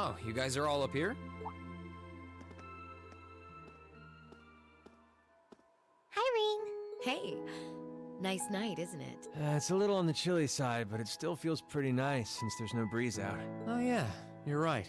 Oh, you guys are all up here? Hi, Ring. Hey, nice night, isn't it? It's a little on the chilly side, but it still feels pretty nice since there's no breeze out. Oh yeah, you're right.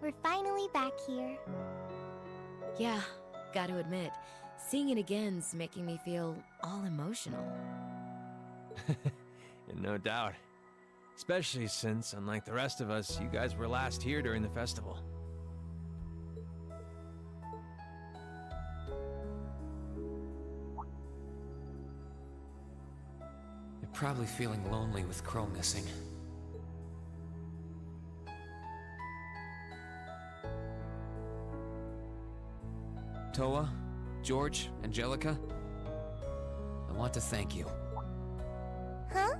We're finally back here. Yeah, gotta admit, seeing it again's making me feel all emotional. No doubt. Especially since, unlike the rest of us, you guys were last here during the festival. You're probably feeling lonely with Crow missing. Toa, George, Angelica, I want to thank you. Huh?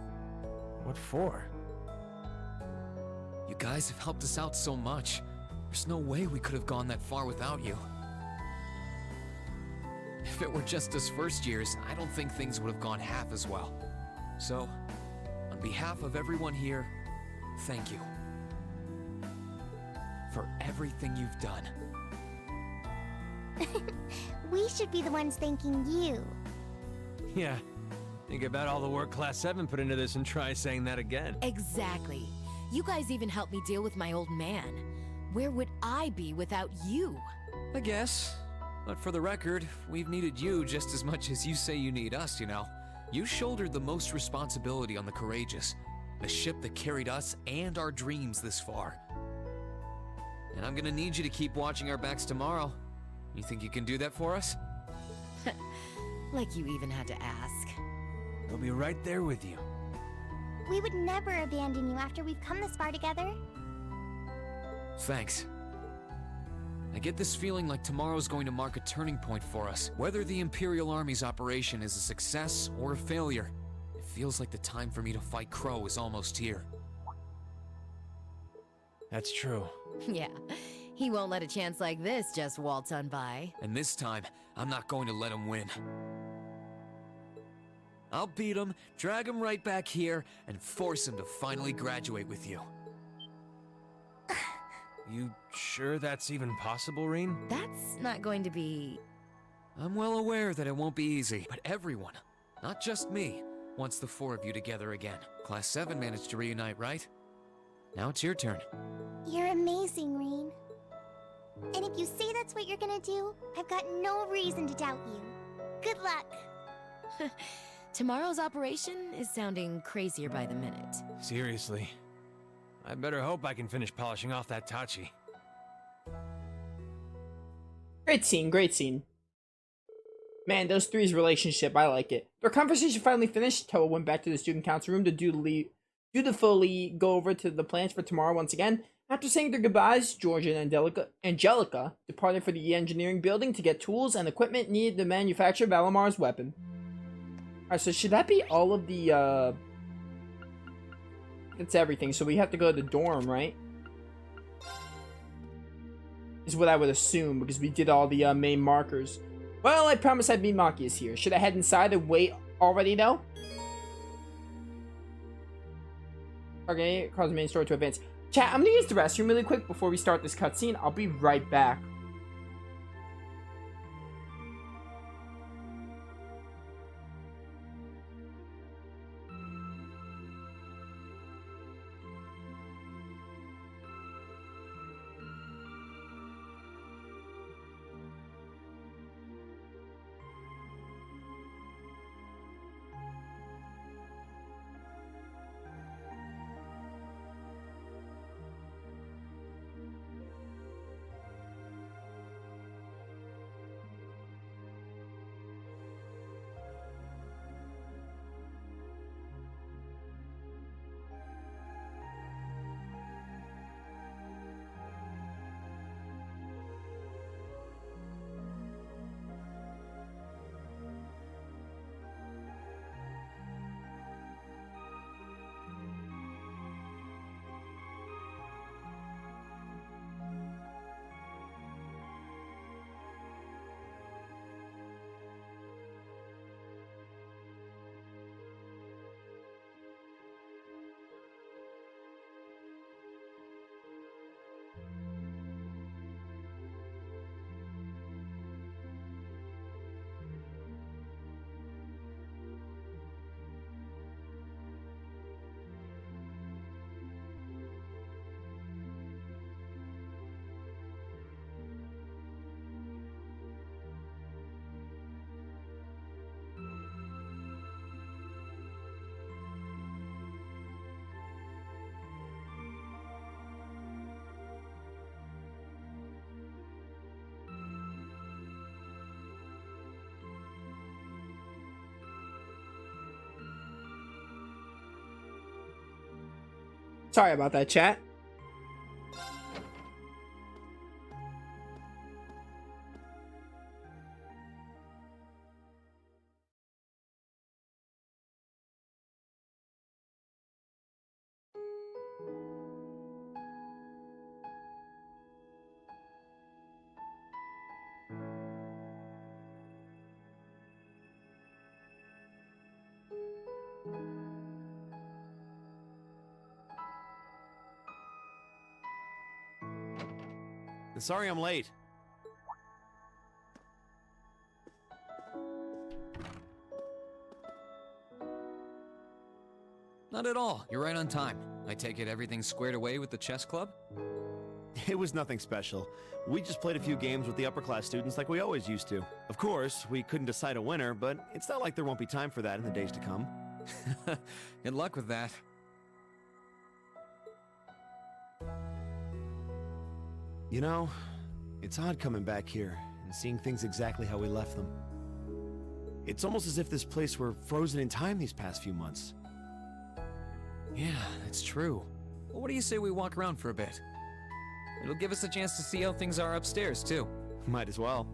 What for? You guys have helped us out so much. There's no way we could have gone that far without you. If it were just us first years, I don't think things would have gone half as well. So, on behalf of everyone here, thank you. For everything you've done. We should be the ones thanking you. Yeah. Think about all the work Class 7 put into this and try saying that again. Exactly. You guys even helped me deal with my old man. Where would I be without you? I guess. But for the record, we've needed you just as much as you say you need us, you know. You shouldered the most responsibility on the Courageous, the ship that carried us and our dreams this far. And I'm gonna need you to keep watching our backs tomorrow. You think you can do that for us? Like you even had to ask. We'll be right there with you. We would never abandon you after we've come this far together. Thanks. I get this feeling like tomorrow's going to mark a turning point for us. Whether the Imperial Army's operation is a success or a failure, it feels like the time for me to fight Crow is almost here. That's true. Yeah, he won't let a chance like this just waltz on by. And this time, I'm not going to let him win. I'll beat him, drag him right back here, and force him to finally graduate with you. You sure that's even possible, Reen? That's not going to be... I'm well aware that it won't be easy, but everyone, not just me, wants the four of you together again. Class 7 managed to reunite, right? Now it's your turn. You're amazing, Reen. And if you say that's what you're gonna do, I've got no reason to doubt you. Good luck. Tomorrow's operation is sounding crazier by the minute. Seriously. I better hope I can finish polishing off that Tachi. Great scene, great scene. Man, those three's relationship, I like it. Their conversation finally finished. Toa went back to the student council room to dutifully go over to the plans for tomorrow once again. After saying their goodbyes, George and Angelica departed for the engineering building to get tools and equipment needed to manufacture Valamar's weapon. Alright, so should that be all of the, It's everything, so we have to go to the dorm, right? Is what I would assume, because we did all the main markers. Well, I promise I'd meet Machias here. Should I head inside and wait already, though? Okay, cause the main story to advance. Chat, I'm gonna use the restroom really quick before we start this cutscene. I'll be right back. Sorry about that, chat. Sorry I'm late. Not at all. You're right on time. I take it everything's squared away with the chess club? It was nothing special. We just played a few games with the upper class students like we always used to. Of course, we couldn't decide a winner, but it's not like there won't be time for that in the days to come. Good luck with that. You know, it's odd coming back here and seeing things exactly how we left them. It's almost as if this place were frozen in time these past few months. Yeah, it's true. Well, what do you say we walk around for a bit? It'll give us a chance to see how things are upstairs, too. Might as well.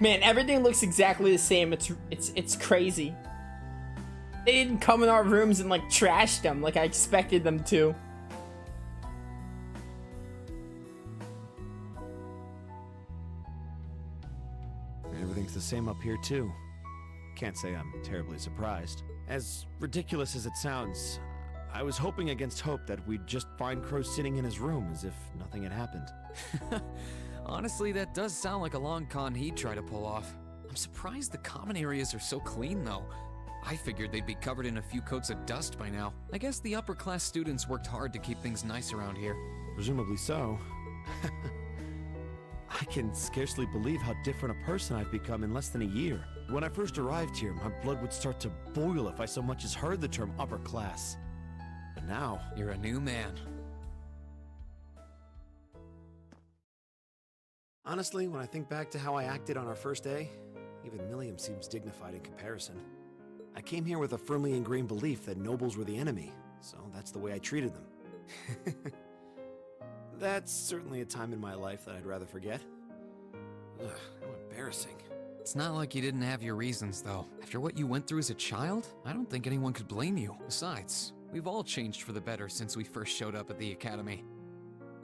Man, everything looks exactly the same. It's crazy. They didn't come in our rooms and like trash them like I expected them to. Everything's the same up here too. Can't say I'm terribly surprised. As ridiculous as it sounds, I was hoping against hope that we'd just find Crow sitting in his room as if nothing had happened. Honestly, that does sound like a long con he'd try to pull off. I'm surprised the common areas are so clean, though. I figured they'd be covered in a few coats of dust by now. I guess the upper class students worked hard to keep things nice around here. Presumably so. I can scarcely believe how different a person I've become in less than a year. When I first arrived here, my blood would start to boil if I so much as heard the term upper class. But now... You're a new man. Honestly, when I think back to how I acted on our first day, even Milliam seems dignified in comparison. I came here with a firmly ingrained belief that nobles were the enemy, so that's the way I treated them. That's certainly a time in my life that I'd rather forget. Ugh, how embarrassing. It's not like you didn't have your reasons, though. After what you went through as a child, I don't think anyone could blame you. Besides, we've all changed for the better since we first showed up at the academy.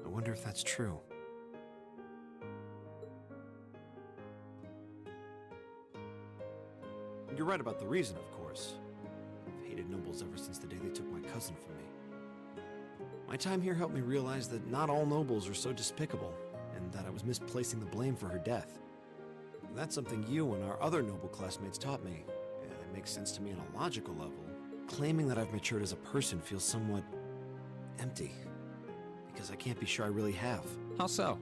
I wonder if that's true. You're right about the reason, of course. I've hated nobles ever since the day they took my cousin from me. My time here helped me realize that not all nobles are so despicable, and that I was misplacing the blame for her death. That's something you and our other noble classmates taught me, and it makes sense to me on a logical level. Claiming that I've matured as a person feels somewhat empty, because I can't be sure I really have. How so?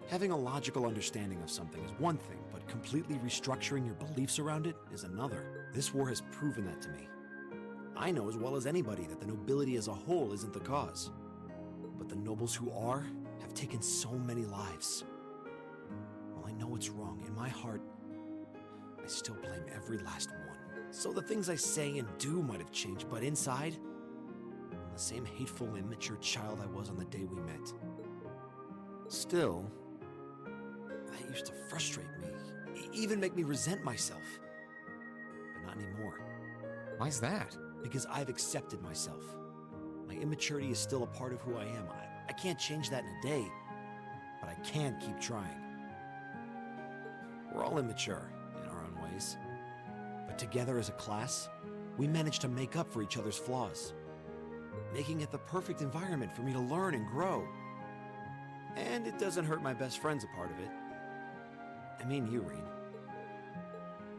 Having a logical understanding of something is one thing, but completely restructuring your beliefs around it is another. This war has proven that to me. I know as well as anybody that the nobility as a whole isn't the cause. But the nobles who are have taken so many lives. While I know it's wrong, in my heart, I still blame every last one. So the things I say and do might have changed, but inside, I'm the same hateful, immature child I was on the day we met. Still, that used to frustrate me, even make me resent myself. But not anymore. Why's that? Because I've accepted myself. My immaturity is still a part of who I am. I can't change that in a day, but I can keep trying. We're all immature in our own ways. But together as a class, we managed to make up for each other's flaws, making it the perfect environment for me to learn and grow. And it doesn't hurt my best friend's a part of it. I mean you, Reen.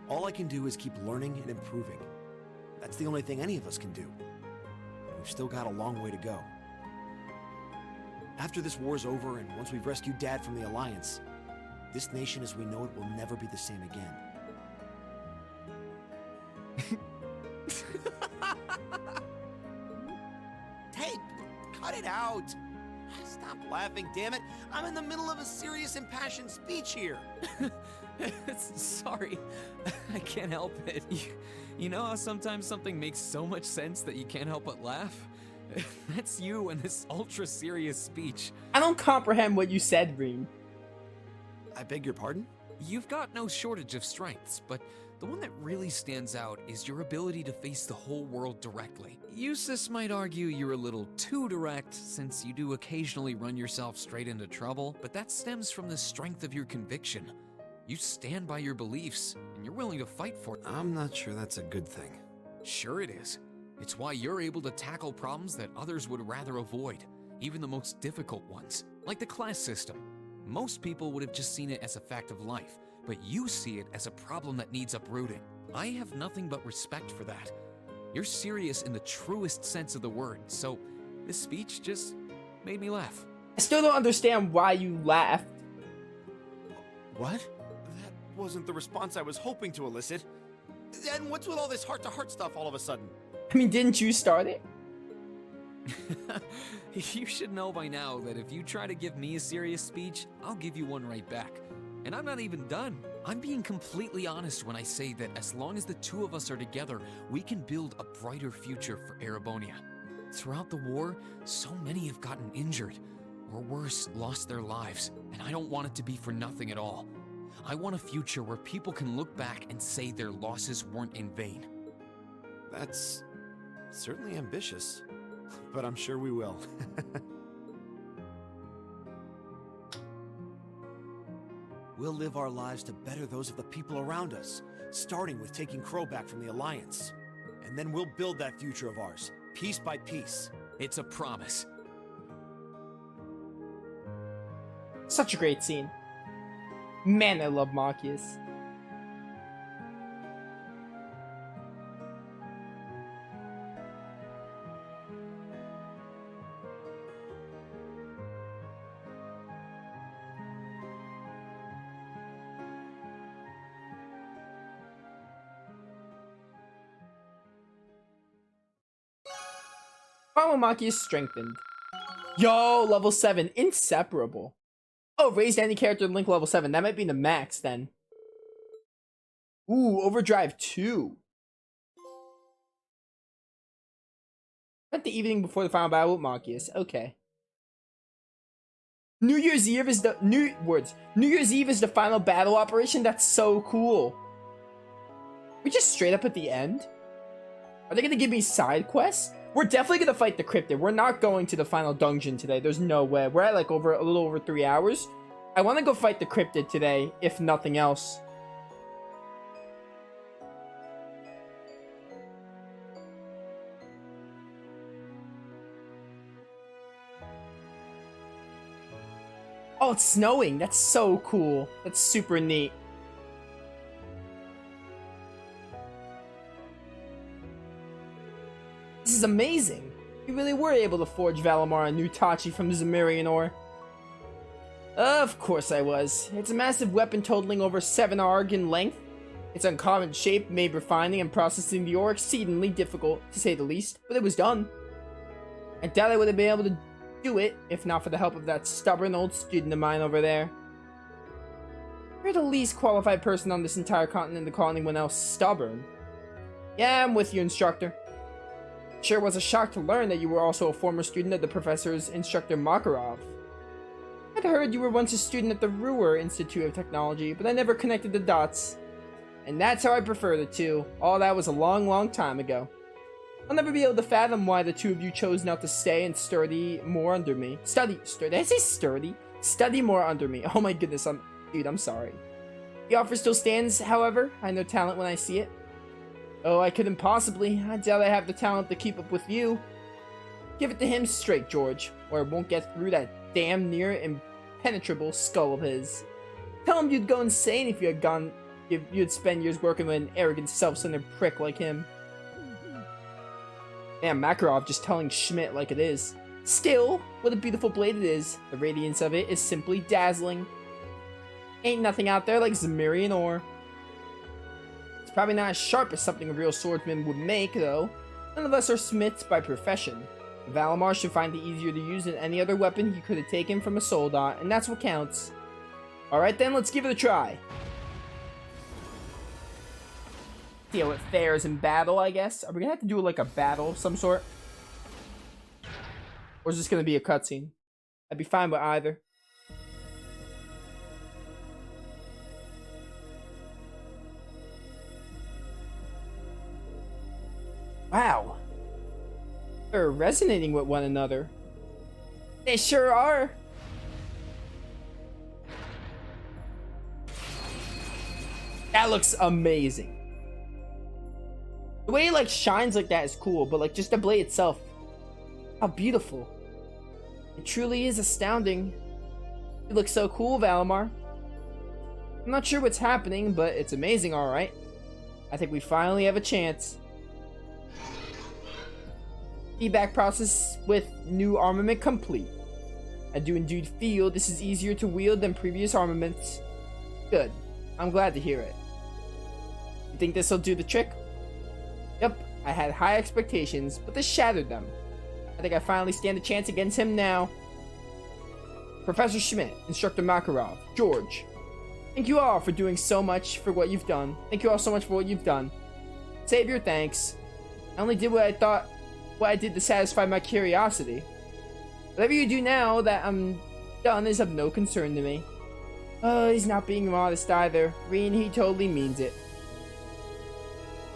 All I can do is keep learning and improving. That's the only thing any of us can do. And we've still got a long way to go. After this war's over and once we've rescued Dad from the Alliance, this nation as we know it will never be the same again. Hey, cut it out! Stop laughing, damn it! I'm in the middle of a serious, impassioned speech here. Sorry, I can't help it. You know how sometimes something makes so much sense that you can't help but laugh? That's you in this ultra-serious speech. I don't comprehend what you said, Reem. I beg your pardon? You've got no shortage of strengths, but the one that really stands out is your ability to face the whole world directly. Eustace might argue you're a little too direct, since you do occasionally run yourself straight into trouble, but that stems from the strength of your conviction. You stand by your beliefs, and you're willing to fight for them. I'm not sure that's a good thing. Sure it is. It's why you're able to tackle problems that others would rather avoid, even the most difficult ones, like the class system. Most people would have just seen it as a fact of life, but you see it as a problem that needs uprooting. I have nothing but respect for that. You're serious in the truest sense of the word, so this speech just made me laugh. I still don't understand why you laughed. What? That wasn't the response I was hoping to elicit. And what's with all this heart-to-heart stuff all of a sudden? I mean, didn't you start it? You should know by now that if you try to give me a serious speech, I'll give you one right back. And I'm not even done. I'm being completely honest when I say that as long as the two of us are together, we can build a brighter future for Erebonia. Throughout the war, so many have gotten injured, or worse, lost their lives, and I don't want it to be for nothing at all. I want a future where people can look back and say their losses weren't in vain. That's certainly ambitious, but I'm sure we will. We'll live our lives to better those of the people around us, starting with taking Crow back from the Alliance. And then we'll build that future of ours, piece by piece. It's a promise. Such a great scene. Man, I love Machias. Final Machias strengthened. Yo, level 7, inseparable. Oh, raised any character link level 7. That might be the max then. Ooh, Overdrive 2. Spent the evening before the final battle with Machias. Okay. New Year's Eve is the New Year's Eve is the final battle operation. That's so cool. We just straight up at the end. Are they gonna give me side quests? We're definitely gonna fight the cryptid. We're not going to the final dungeon today. There's no way. We're at like a little over 3 hours. I want to go fight the cryptid today, if nothing else. Oh, it's snowing. That's so cool. That's super neat. This is amazing. You really were able to forge Valimar a new Tachi from the Zemirian ore. Of course I was. It's a massive weapon totaling over 7 arg in length. Its uncommon shape made refining and processing the ore exceedingly difficult, to say the least, but it was done. I doubt I would have been able to do it if not for the help of that stubborn old student of mine over there. You're the least qualified person on this entire continent to call anyone else stubborn. Yeah, I'm with you, instructor. Sure was a shock to learn that you were also a former student of the professor's instructor Makarov. I'd heard you were once a student at the Ruhr Institute of Technology, but I never connected the dots. And that's how I prefer the two. All that was a long, long time ago. I'll never be able to fathom why the two of you chose not to stay and study more under me. Study, did I say sturdy? Study more under me. Oh my goodness, dude, I'm sorry. The offer still stands, however. I know talent when I see it. Oh, I couldn't possibly. I doubt I have the talent to keep up with you. Give it to him straight, George, or it won't get through that damn near impenetrable skull of his. Tell him you'd go insane if you'd spend years working with an arrogant, self-centered prick like him. Damn, Makarov just telling Schmidt like it is. Still, what a beautiful blade it is. The radiance of it is simply dazzling. Ain't nothing out there like Zemirian ore. It's probably not as sharp as something a real swordsman would make, though. None of us are smiths by profession. Valimar should find it easier to use than any other weapon he could have taken from a soldat, and that's what counts. Alright then, let's give it a try. See how it fares in battle, I guess. Are we gonna have to do like a battle of some sort? Or is this gonna be a cutscene? I'd be fine with either. Wow. They're resonating with one another. They sure are. That looks amazing. The way it like shines like that is cool, but like just the blade itself. How beautiful. It truly is astounding. You look so cool, Valimar. I'm not sure what's happening, but it's amazing, alright. I think we finally have a chance. Feedback process with new armament complete. I do indeed feel this is easier to wield than previous armaments. Good. I'm glad to hear it. You think this will do the trick? Yep, I had high expectations, but this shattered them. I think I finally stand a chance against him now. Professor Schmidt, Instructor Makarov, George. Thank you all for doing so much for what you've done. Thank you all so much for what you've done. Save your thanks. I only did what I did to satisfy my curiosity. Whatever you do now that I'm done is of no concern to me. Oh, he's not being modest either. Reen, he totally means it.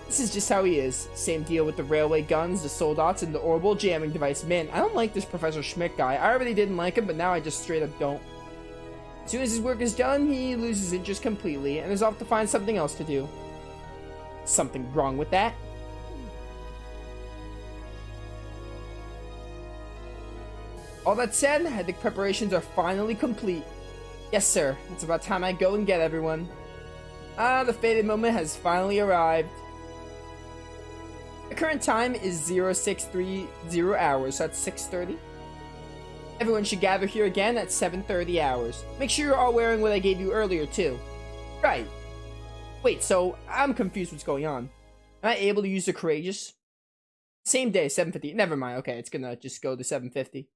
This is just how he is. Same deal with the railway guns, the soldats, and the orbital jamming device. Man, I don't like this Professor Schmidt guy. I already didn't like him, but now I just straight up don't. As soon as his work is done, he loses interest completely and is off to find something else to do. Something wrong with that? All that said, I think preparations are finally complete. Yes, sir. It's about time I go and get everyone. Ah, the fated moment has finally arrived. The current time is 0630 hours, so that's 6:30. Everyone should gather here again at 7:30 hours. Make sure you're all wearing what I gave you earlier, too. Right. Wait, so I'm confused what's going on. Am I able to use the Courageous? Same day, 7:50. Never mind, okay, it's gonna just go to 7:50.